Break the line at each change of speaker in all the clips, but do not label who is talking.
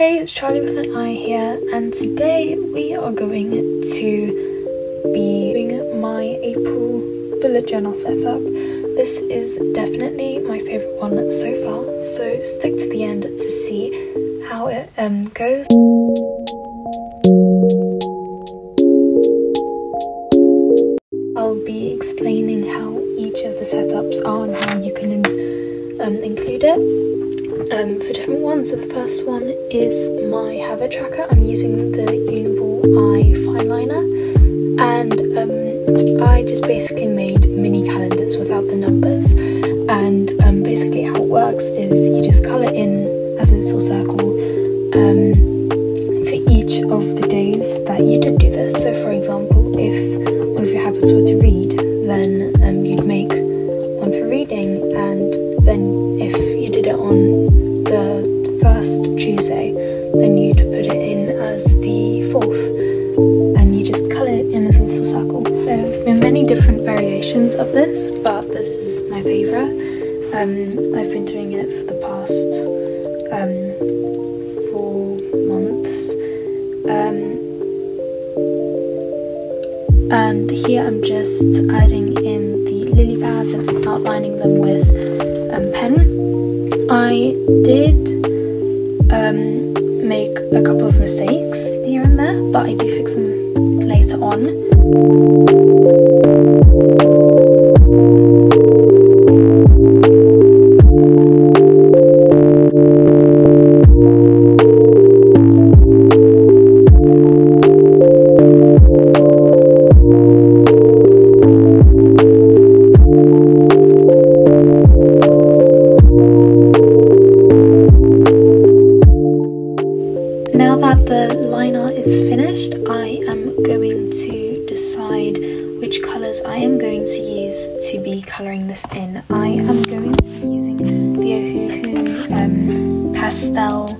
Hey, it's Charlie with an I here, and today we are going to be doing my April bullet journal setup. This is definitely my favourite one so far, so stick to the end to see how it goes. I'll be explaining how each of the setups are and how you can include it. For different ones, so the first one is my habit tracker. I'm using the Uniball Eye fine liner, and I just basically made mini calendars without the numbers, and basically how it works is you just colour in as a little circle for each of the days that you did do this. So for example, if one of your habits were to read, then you'd make one for reading, and then if you did it on the first Tuesday, then you'd put it in as the 4th, and you just colour it in as a little circle. There have been many different variations of this, but this is my favourite. I've been doing it for the past 4 months, and here I'm just adding in the lily pads and outlining them with pen. I did make a couple of mistakes here and there, but I do fix them later on. Now that the liner is finished, I am going to decide which colours I am going to use to be colouring this in. I am going to be using the Ohuhu pastel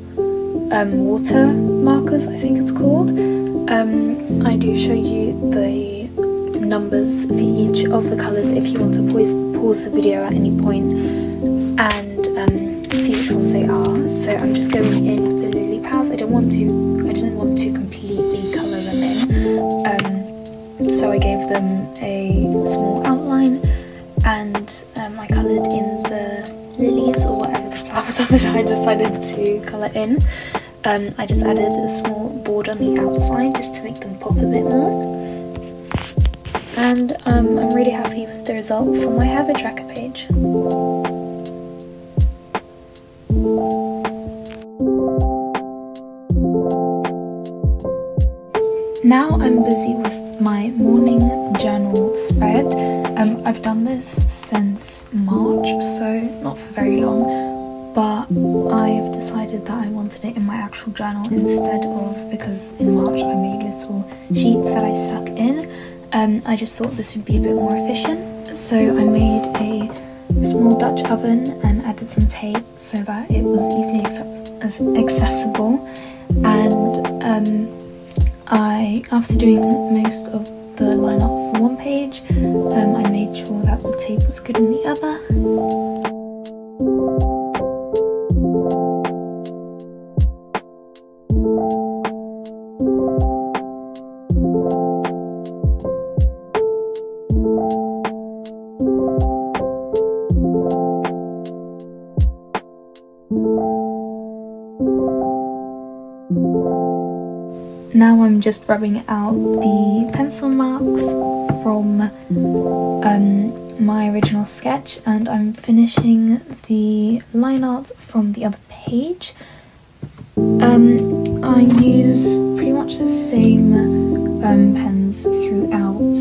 water markers, I think it's called. I do show you the numbers for each of the colours if you want to pause the video at any point and see which ones they are. So I'm just going in with the lily pads. I didn't want to completely colour them in, so I gave them a small outline, and I coloured in the lilies, or whatever the flowers are that I decided to colour in. I just added a small border on the outside just to make them pop a bit more, and I'm really happy with the result for my habit tracker page. Now I'm busy with my morning journal spread. I've done this since March, so not for very long, but I've decided that I wanted it in my actual journal instead of, because in March I made little sheets that I stuck in. I just thought this would be a bit more efficient, so I made a small Dutch oven and added some tape so that it was easily accessible, and after doing most of the line up for one page, I made sure that the tape was good in the other. Now I'm just rubbing out the pencil marks from my original sketch, and I'm finishing the line art from the other page. I use pretty much the same pens throughout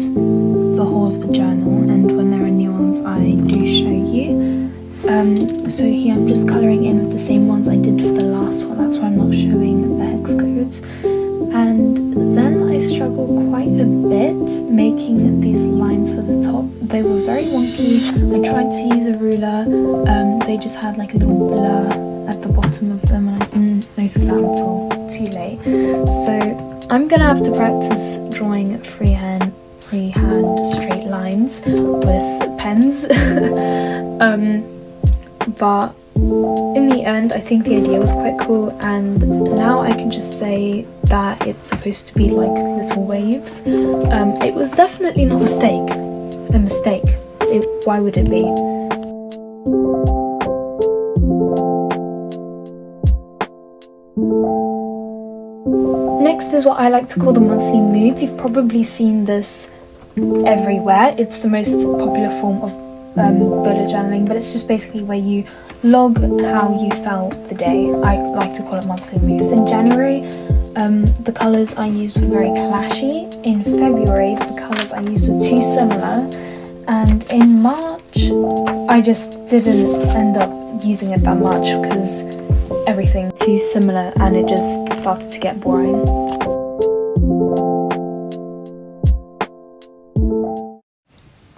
the whole of the journal, and when there are new ones I do show you. So here I'm just colouring in with the same ones I did for the last one, that's why I'm not showing the hex codes. And then I struggled quite a bit making these lines for the top. They were very wonky. I tried to use a ruler, they just had like a little blur at the bottom of them, and I didn't notice that until too late. So I'm gonna have to practice drawing freehand straight lines with pens. But in the end, I think the idea was quite cool, and now I can just say that it's supposed to be like little waves. It was definitely not a mistake. Why would it be? Next is what I like to call the monthly moods. You've probably seen this everywhere. It's the most popular form of bullet journaling, but it's just basically where you log how you felt the day. I like to call it monthly moods. In January, the colours I used were very clashy. In February, the colours I used were too similar, and in March I just didn't end up using it that much because everything too similar and it just started to get boring.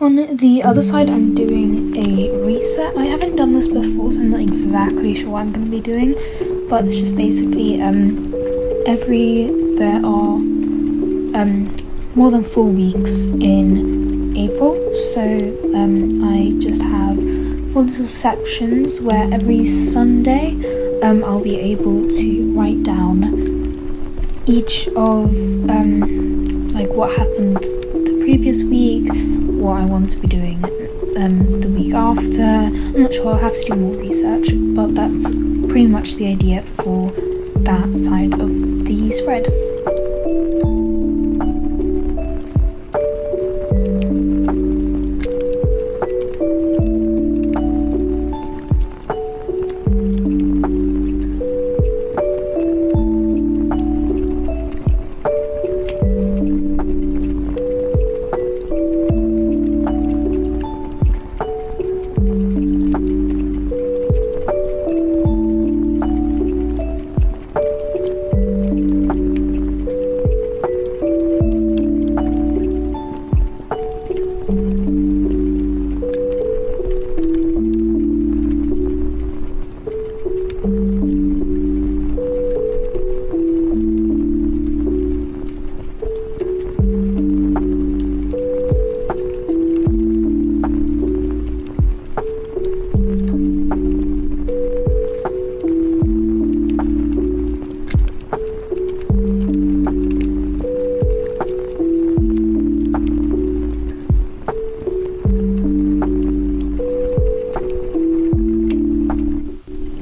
On the other side, I'm doing a reset. I haven't done this before, so I'm not exactly sure what I'm going to be doing, but it's just basically there are more than 4 weeks in April, so I just have 4 little sections where every Sunday I'll be able to write down each of like what happened the previous week, what I want to be doing the week after. I'm not sure, I'll have to do more research, but that's pretty much the idea for that side of the spread.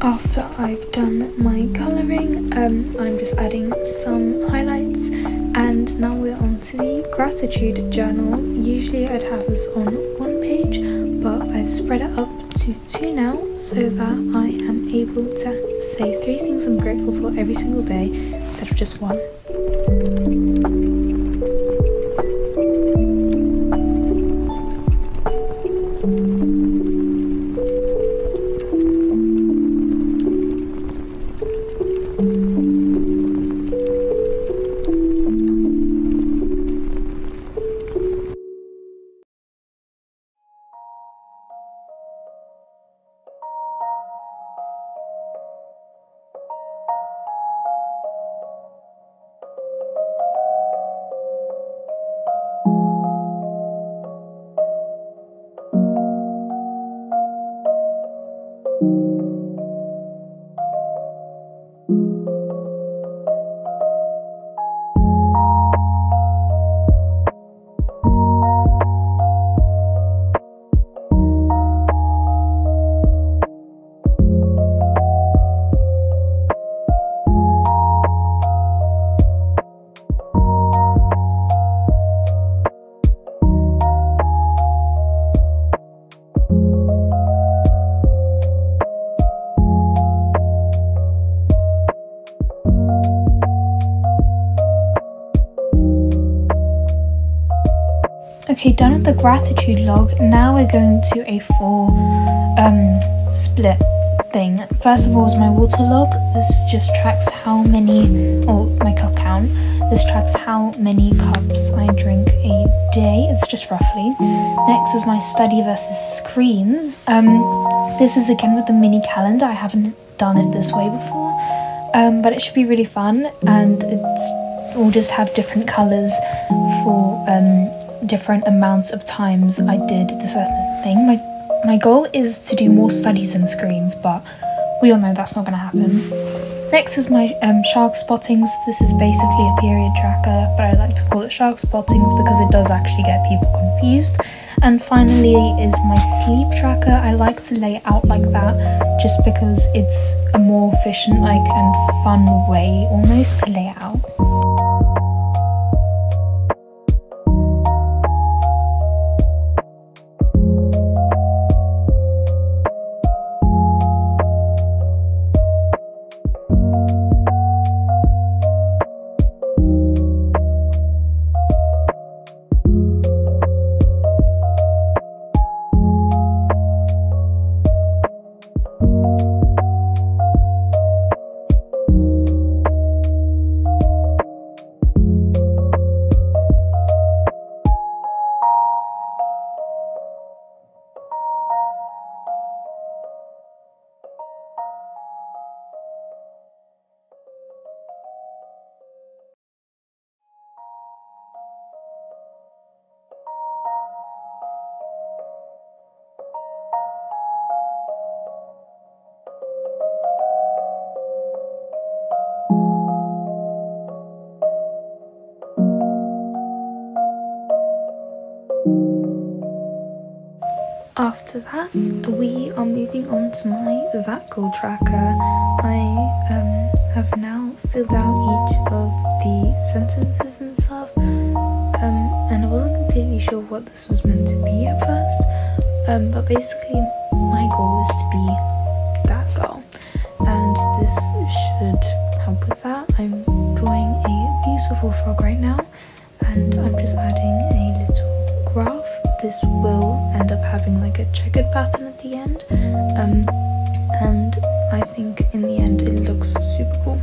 After I've done my colouring, I'm just adding some highlights, and now we're on to the gratitude journal. Usually I'd have this on 1 page, but I've spread it up to 2 now so that I am able to say 3 things I'm grateful for every single day instead of just 1. Okay, done with the gratitude log. Now we're going to a 4 split thing. First of all is my water log. This just tracks how many, or my cup count. This tracks how many cups I drink a day. It's just roughly. Next is my study versus screens. This is again with the mini calendar. I haven't done it this way before, but it should be really fun, and we'll just have different colours for different amounts of times I did this thing. My goal is to do more studies than screens, but we all know that's not going to happen. Next is my shark spottings. This is basically a period tracker, but I like to call it shark spottings because it does actually get people confused. And finally is my sleep tracker. I like to lay it out like that just because it's a more efficient and fun way almost to lay it out. After that, we are moving on to my that goal tracker. I have now filled out each of the sentences and stuff, and I wasn't completely sure what this was meant to be at first, but basically my goal is to be that girl, and this should help with that. I'm drawing a beautiful frog right now, and I'm just adding a little graph. This will end up having like a checkered pattern at the end, and I think in the end it looks super cool.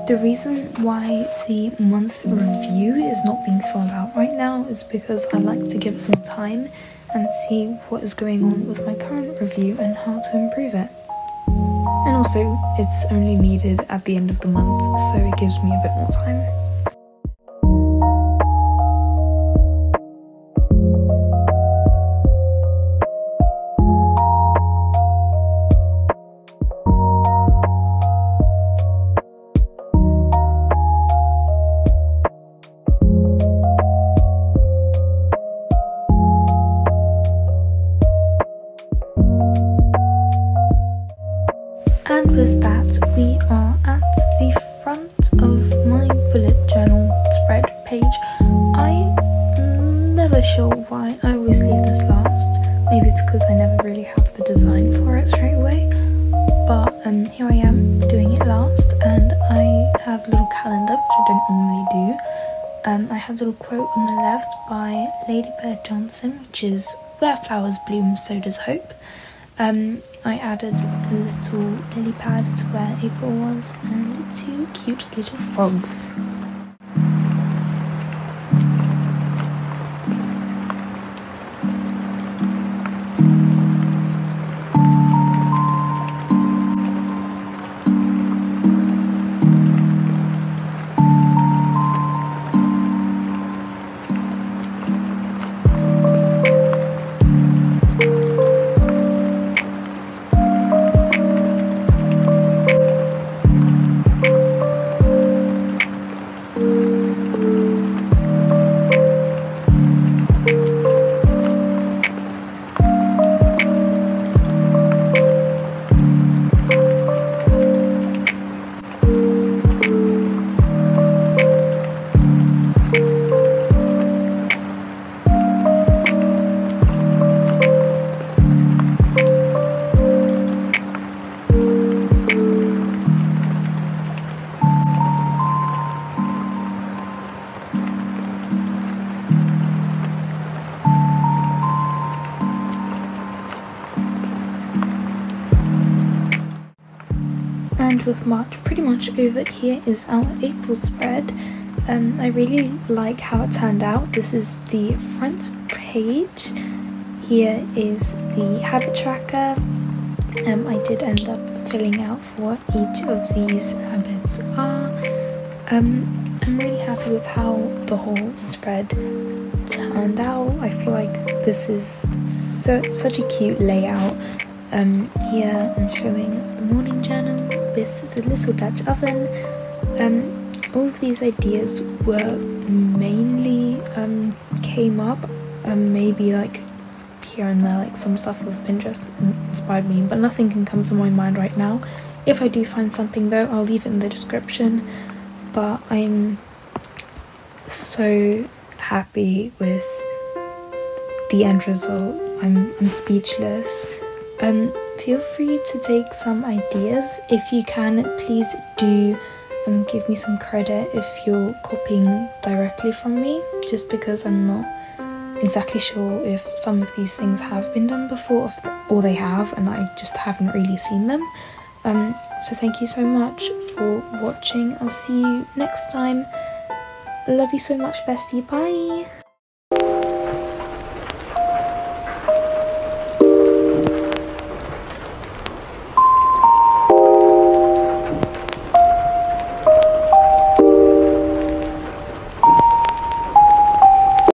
The reason why the month review is not being filled out right now is because I like to give it some time and see what is going on with my current review and how to improve it. And also, it's only needed at the end of the month, so it gives me a bit more time. And with that, we are at the front of my bullet journal spread page. I'm never sure why I always leave this last. Maybe it's because I never really have the design for it straight away. But here I am doing it last, and I have a little calendar, which I don't normally do. I have a little quote on the left by Lady Bird Johnson, which is "Where flowers bloom, so does hope." I added a little lily pad to where April was and 2 cute little frogs. end with March pretty much over. Here is our April spread. I really like how it turned out. This is the front page. Here is the habit tracker. I did end up filling out for what each of these habits are. I'm really happy with how the whole spread turned out. I feel like this is such a cute layout. Here I'm showing the morning journal with the little Dutch oven. All of these ideas were mainly came up, maybe like here and there, like some stuff with Pinterest inspired me, but nothing can come to my mind right now. If I do find something though, I'll leave it in the description. But I'm so happy with the end result. I'm speechless. Feel free to take some ideas. If you can, please do give me some credit if you're copying directly from me, just because I'm not exactly sure if some of these things have been done before or they have and I just haven't really seen them. So thank you so much for watching. I'll see you next time. Love you so much, bestie. Bye.